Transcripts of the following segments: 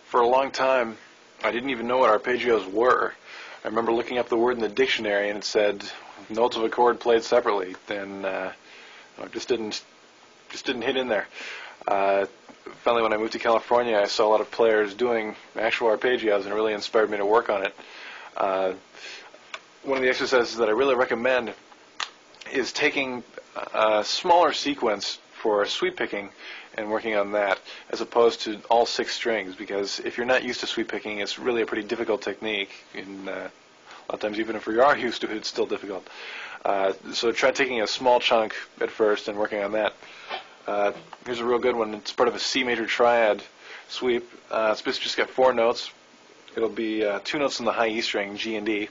For a long time, I didn't even know what arpeggios were. I remember looking up the word in the dictionary, and it said notes of a chord played separately, and it just didn't hit in there. Finally, when I moved to California, I saw a lot of players doing actual arpeggios, and it really inspired me to work on it. One of the exercises that I really recommend is taking a smaller sequence for sweep picking and working on that, as opposed to all 6 strings, because if you're not used to sweep picking, it's really a pretty difficult technique, and a lot of times even if you are used to it, it's still difficult. So try taking a small chunk at first and working on that. Here's a real good one. It's part of a C major triad sweep. It's basically just got 4 notes. It'll be 2 notes on the high E string, G and D,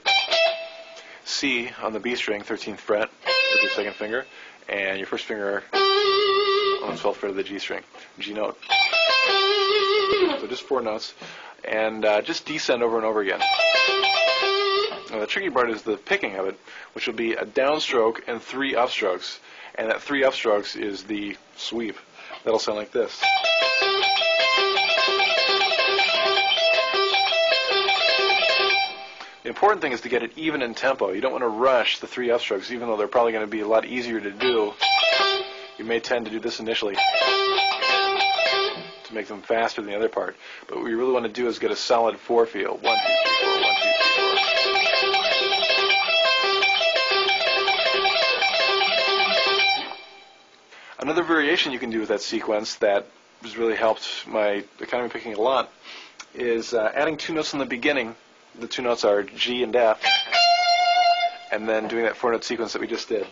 C on the B string, 13th fret with your second finger, and your first finger on the 12th fret of the G string, G note. So just 4 notes, and just descend over and over again. Now the tricky part is the picking of it, which will be a downstroke and 3 upstrokes, and that 3 upstrokes is the sweep. That'll sound like this. The important thing is to get it even in tempo. You don't want to rush the 3 upstrokes, even though they're probably going to be a lot easier to do. You may tend to do this initially to make them faster than the other part. But what you really want to do is get a solid 4 feel. 1, 2, 3, 4, 1, 2, 3, 4. Another variation you can do with that sequence that has really helped my economy picking a lot is adding 2 notes in the beginning. The 2 notes are G and F, and then doing that 4-note sequence that we just did.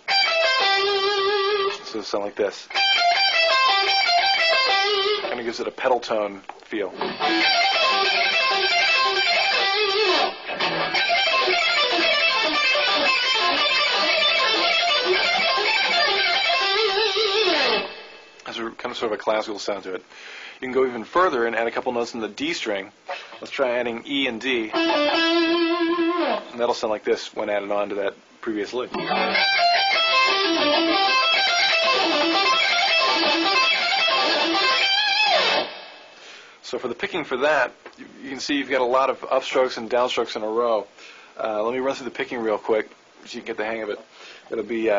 So it'll sound like this. Kind of gives it a pedal tone feel. Has a kind of sort of a classical sound to it. You can go even further and add a couple notes in the D string. Let's try adding E and D. And that'll sound like this when added on to that previous lick. So for the picking for that, you can see you've got a lot of upstrokes and downstrokes in a row. Let me run through the picking real quick so you can get the hang of it. It'll be